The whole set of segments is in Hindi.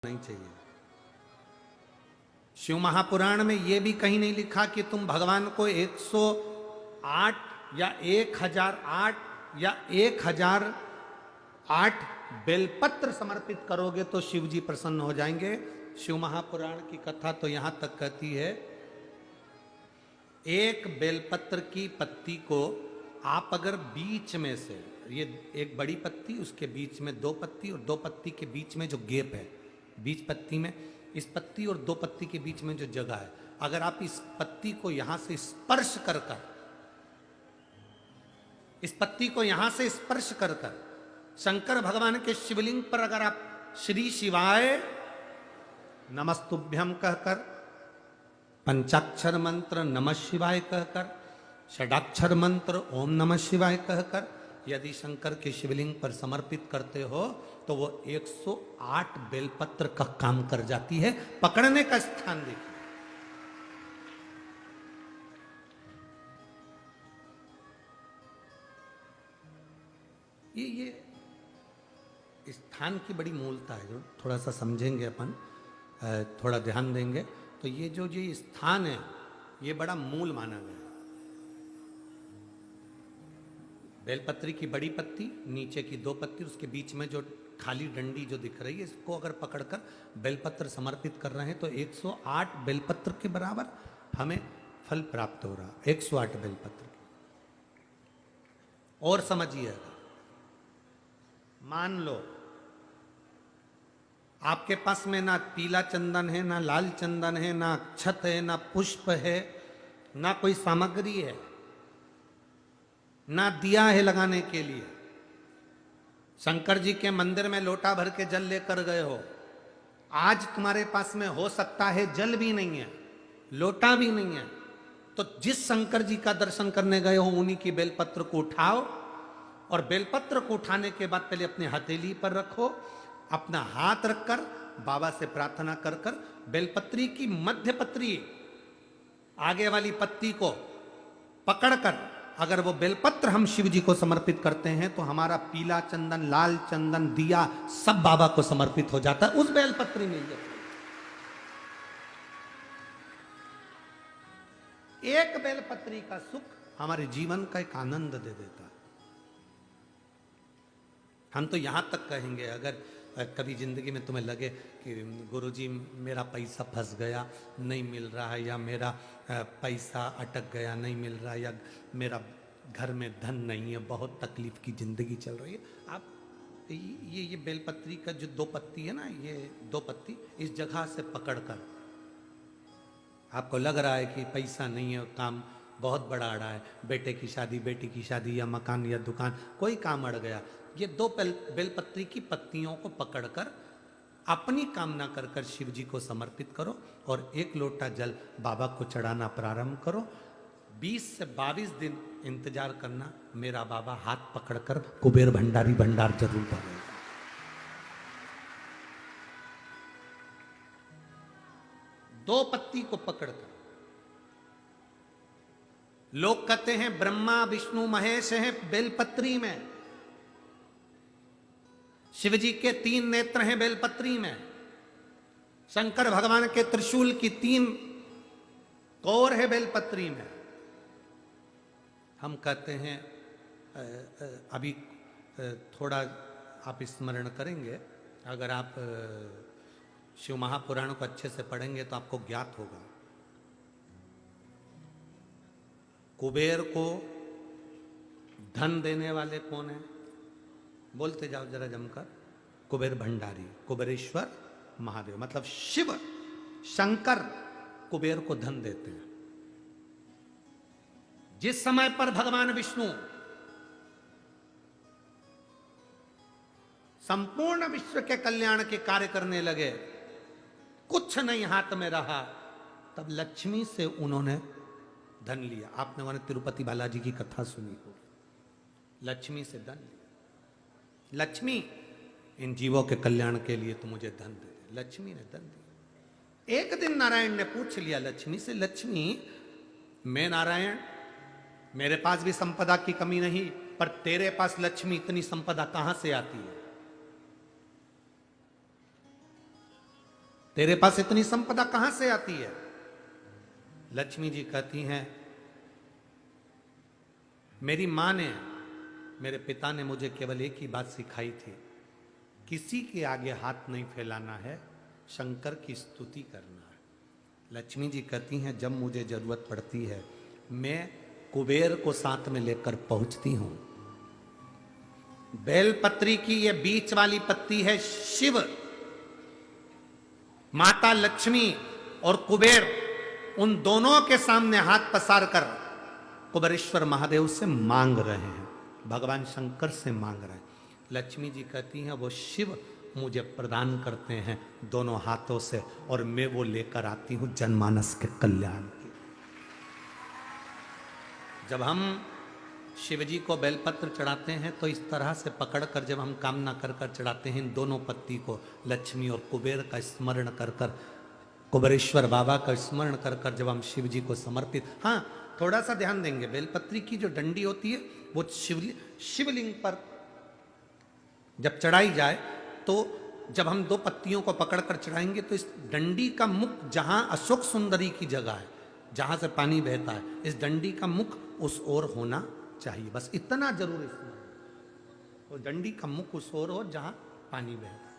नहीं चाहिए। शिव महापुराण में यह भी कहीं नहीं लिखा कि तुम भगवान को 108 या 1008 या 1008 बेलपत्र समर्पित करोगे तो शिव जी प्रसन्न हो जाएंगे। शिव महापुराण की कथा तो यहां तक कहती है, एक बेलपत्र की पत्ती को आप अगर बीच में से, ये एक बड़ी पत्ती, उसके बीच में दो पत्ती और दो पत्ती के बीच में जो गैप है, बीच पत्ती में, इस पत्ती और दो पत्ती के बीच में जो जगह है, अगर आप इस पत्ती को यहां से स्पर्श कर कर, इस पत्ती को यहां से स्पर्श कर कर शंकर भगवान के शिवलिंग पर अगर आप श्री शिवाय नमस्तुभ्यम कहकर, पंचाक्षर मंत्र नमः शिवाय कहकर, षडाक्षर मंत्र ओम नमः शिवाय कहकर यदि शंकर के शिवलिंग पर समर्पित करते हो तो वो 108 बेलपत्र का काम कर जाती है। पकड़ने का स्थान देखिए, ये स्थान की बड़ी मूलता है, जो थोड़ा सा समझेंगे अपन, थोड़ा ध्यान देंगे तो ये जो स्थान है ये बड़ा मूल माना गया। बेलपत्री की बड़ी पत्ती, नीचे की दो पत्ती, उसके बीच में जो खाली डंडी जो दिख रही है, इसको अगर पकड़कर बेलपत्र समर्पित कर रहे हैं तो 108 बेलपत्र के बराबर हमें फल प्राप्त हो रहा, 108 बेलपत्र। और समझिएगा, मान लो आपके पास में ना पीला चंदन है, ना लाल चंदन है, ना अक्षत है, ना पुष्प है, ना कोई सामग्री है, ना दिया है लगाने के लिए। शंकर जी के मंदिर में लोटा भर के जल लेकर गए हो, आज तुम्हारे पास में हो सकता है जल भी नहीं है, लोटा भी नहीं है, तो जिस शंकर जी का दर्शन करने गए हो उन्हीं की बेलपत्र को उठाओ और बेलपत्र को उठाने के बाद पहले अपने हथेली पर रखो, अपना हाथ रखकर बाबा से प्रार्थना कर कर बेलपत्री की मध्य पत्री, आगे वाली पत्ती को पकड़कर अगर वो बेलपत्र हम शिव जी को समर्पित करते हैं तो हमारा पीला चंदन, लाल चंदन, दिया सब बाबा को समर्पित हो जाता है उस बेलपत्री में। एक बेलपत्री का सुख हमारे जीवन का एक आनंद दे देता है। हम तो यहां तक कहेंगे, अगर कभी जिंदगी में तुम्हें लगे कि गुरुजी मेरा पैसा फंस गया, नहीं मिल रहा है, या मेरा पैसा अटक गया नहीं मिल रहा, या मेरा घर में धन नहीं है, बहुत तकलीफ की जिंदगी चल रही है, आप ये बेलपत्री का जो दो पत्ती है ना, ये दो पत्ती इस जगह से पकड़कर, आपको लग रहा है कि पैसा नहीं है, काम बहुत बड़ा अड़ा है, बेटे की शादी, बेटी की शादी, या मकान या दुकान, कोई काम अड़ गया, ये दो बेलपत्री की पत्तियों को पकड़कर अपनी कामना कर कर शिव जी को समर्पित करो और एक लोटा जल बाबा को चढ़ाना प्रारंभ करो। 20 से 22 दिन इंतजार करना, मेरा बाबा हाथ पकड़कर कुबेर भंडारी भंडार जरूर भरेगा। दो पत्ती को पकड़कर, लोग कहते हैं ब्रह्मा विष्णु महेश है बेलपत्री में, शिव जी के 3 नेत्र हैं बेलपत्री में, शंकर भगवान के त्रिशूल की 3 कौर है बेलपत्री में। हम कहते हैं अभी थोड़ा आप स्मरण करेंगे, अगर आप शिव महापुराण को अच्छे से पढ़ेंगे तो आपको ज्ञात होगा, कुबेर को धन देने वाले कौन है? बोलते जाओ जरा जमकर, कुबेर भंडारी, कुबेरेश्वर महादेव, मतलब शिव शंकर कुबेर को धन देते हैं। जिस समय पर भगवान विष्णु संपूर्ण विश्व के कल्याण के कार्य करने लगे, कुछ नहीं हाथ में रहा, तब लक्ष्मी से उन्होंने धन लिया। आपने वहां तिरुपति बालाजी की कथा सुनी हो, लक्ष्मी से धन लिया। लक्ष्मी, इन जीवों के कल्याण के लिए तो मुझे धन दे दे। लक्ष्मी ने धन दिया। एक दिन नारायण ने पूछ लिया लक्ष्मी से, लक्ष्मी मैं नारायण, मेरे पास भी संपदा की कमी नहीं, पर तेरे पास लक्ष्मी इतनी संपदा कहां से आती है? तेरे पास इतनी संपदा कहां से आती है? लक्ष्मी जी कहती हैं, मेरी मां ने, मेरे पिता ने मुझे केवल एक ही बात सिखाई थी, किसी के आगे हाथ नहीं फैलाना है, शंकर की स्तुति करना है। लक्ष्मी जी कहती हैं, जब मुझे जरूरत पड़ती है मैं कुबेर को साथ में लेकर पहुंचती हूं। बेलपत्री की ये बीच वाली पत्ती है शिव, माता लक्ष्मी और कुबेर, उन दोनों के सामने हाथ पसार कर कुबेरेश्वर महादेव से मांग रहे हैं, भगवान शंकर से मांग रहे हैं। लक्ष्मी जी कहती हैं, वो शिव मुझे प्रदान करते हैं दोनों हाथों से, और मैं वो लेकर आती हूं जनमानस के कल्याण की। जब हम शिव जी को बेलपत्र चढ़ाते हैं तो इस तरह से पकड़कर जब हम कामना कर कर चढ़ाते हैं, इन दोनों पत्ती को लक्ष्मी और कुबेर का स्मरण कर कर, कुबेरेश्वर बाबा का स्मरण कर कर जब हम शिव जी को समर्पित, हाँ थोड़ा सा ध्यान देंगे, बेलपत्री की जो डंडी होती है वो शिवलिंग पर जब चढ़ाई जाए तो जब हम दो पत्तियों को पकड़कर चढ़ाएंगे तो इस डंडी का मुख, जहां अशोक सुंदरी की जगह है जहां से पानी बहता है, इस डंडी का मुख उस ओर होना चाहिए, बस इतना जरूर इसमें, तो डंडी का मुख उस ओर हो जहां पानी बहता है।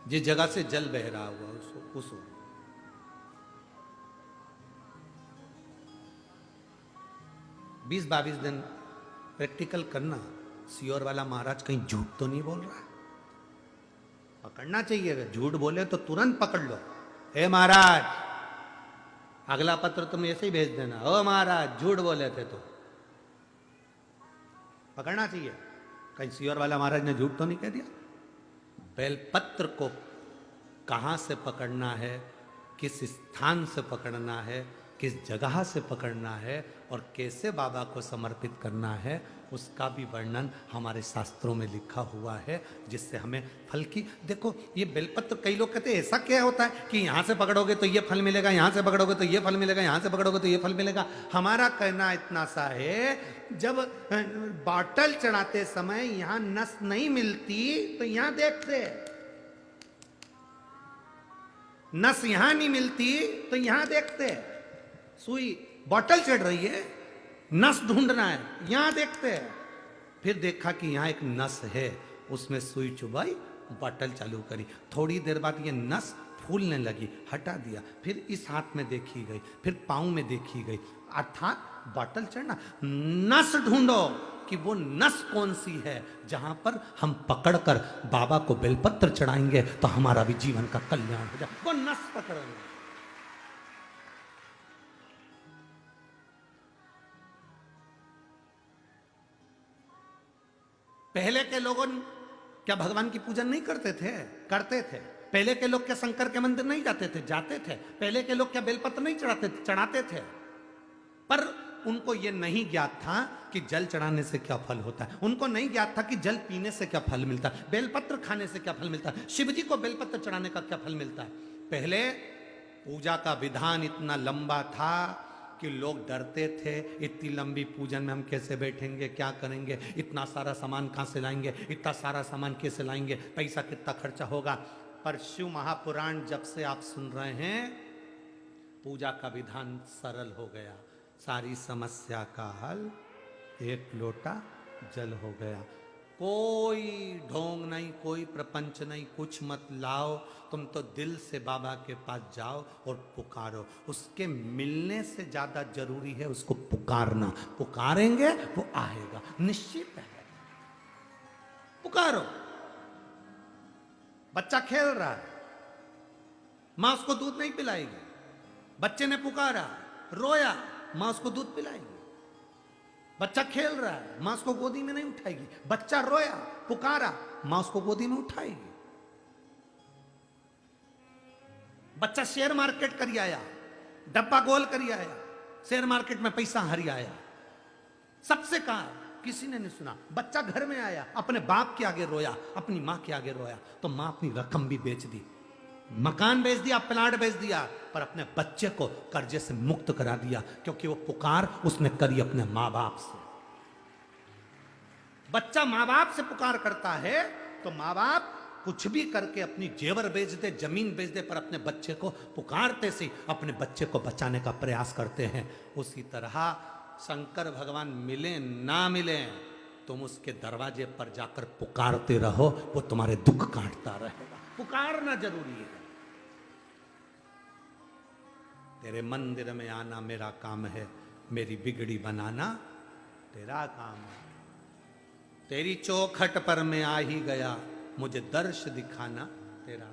जिस जगह से जल बह रहा हुआ उस ओर। बीस 22 दिन प्रैक्टिकल करना, सियोर वाला महाराज कहीं झूठ तो नहीं बोल रहा है, पकड़ना चाहिए, अगर झूठ बोले तो तुरंत पकड़ लो। हे महाराज, अगला पत्र तुम ऐसे ही भेज देना, ओ महाराज झूठ बोले थे, तो पकड़ना चाहिए, कहीं सियोर वाला महाराज ने झूठ तो नहीं कह दिया। बेलपत्र को कहां से पकड़ना है, किस स्थान से पकड़ना है, किस जगह से पकड़ना है और कैसे बाबा को समर्पित करना है, उसका भी वर्णन हमारे शास्त्रों में लिखा हुआ है, जिससे हमें फल की, देखो ये बेलपत्र, कई लोग कहते हैं ऐसा क्या होता है कि यहां से पकड़ोगे तो ये फल मिलेगा, यहां से पकड़ोगे तो ये फल मिलेगा, यहां से पकड़ोगे तो ये फल मिलेगा। हमारा कहना इतना सा है, जब बॉटल चढ़ाते समय यहां नस नहीं मिलती तो यहां देखते, नस यहां नहीं मिलती तो यहां देखते, सुई बॉटल चढ़ रही है, नस ढूंढना है, यहां देखते हैं, फिर देखा कि यहां एक नस है, उसमें सुई चुभाई, बॉटल चालू करी, थोड़ी देर बाद ये नस फूलने लगी, हटा दिया, फिर इस हाथ में देखी गई, फिर पांव में देखी गई, अर्थात बॉटल चढ़ना। नस ढूंढो कि वो नस कौन सी है जहां पर हम पकड़कर बाबा को बेलपत्र चढ़ाएंगे तो हमारा भी जीवन का कल्याण हो जाए, वो नस पकड़ेंगे। पहले के लोगों क्या भगवान की पूजन नहीं करते थे? करते थे। पहले के लोग क्या शंकर के मंदिर नहीं जाते थे? जाते थे। पहले के लोग क्या बेलपत्र नहीं चढ़ाते थे? पर उनको यह नहीं ज्ञात था कि जल चढ़ाने से क्या फल होता है, उनको नहीं ज्ञात था कि जल पीने से क्या फल मिलता है, बेलपत्र खाने से क्या फल मिलता है, शिव जी को बेलपत्र चढ़ाने का क्या फल मिलता है। पहले पूजा का विधान इतना लंबा था कि लोग डरते थे, इतनी लंबी पूजन में हम कैसे बैठेंगे, क्या करेंगे, इतना सारा सामान कहाँ से लाएंगे, इतना सारा सामान कैसे लाएंगे, पैसा कितना खर्चा होगा। पर शिव महापुराण जब से आप सुन रहे हैं, पूजा का विधान सरल हो गया, सारी समस्या का हल एक लोटा जल हो गया। कोई ढोंग नहीं, कोई प्रपंच नहीं, कुछ मत लाओ, तुम तो दिल से बाबा के पास जाओ और पुकारो। उसके मिलने से ज्यादा जरूरी है उसको पुकारना। पुकारेंगे वो आएगा, निश्चित है। पुकारो। बच्चा खेल रहा है, मां उसको दूध नहीं पिलाएगी, बच्चे ने पुकारा, रोया, मां उसको दूध पिलाएगी। बच्चा खेल रहा है, मां उसको गोदी में नहीं उठाएगी, बच्चा रोया, पुकारा, मां उसको गोदी में उठाएगी। बच्चा शेयर मार्केट करी आया, डब्बा गोल करी आया, शेयर मार्केट में पैसा हरी आया, सबसे कहा, किसी ने नहीं सुना। बच्चा घर में आया, अपने बाप के आगे रोया, अपनी मां के आगे रोया, तो मां अपनी रकम भी बेच दी, मकान बेच दिया, प्लाट बेच दिया, पर अपने बच्चे को कर्जे से मुक्त करा दिया, क्योंकि वो पुकार उसने करी अपने मां बाप से। बच्चा माँ बाप से पुकार करता है तो माँ बाप कुछ भी करके अपनी जेवर बेच दे, जमीन बेच दे, पर अपने बच्चे को पुकारते से अपने बच्चे को बचाने का प्रयास करते हैं। उसी तरह शंकर भगवान मिले ना मिले, तुम उसके दरवाजे पर जाकर पुकारते रहो, वो तुम्हारे दुख काटता रहेगा। पुकारना जरूरी है। तेरे मंदिर में आना मेरा काम है, मेरी बिगड़ी बनाना तेरा काम है। तेरी चौखट पर मैं आ ही गया, मुझे दर्श दिखाना तेरा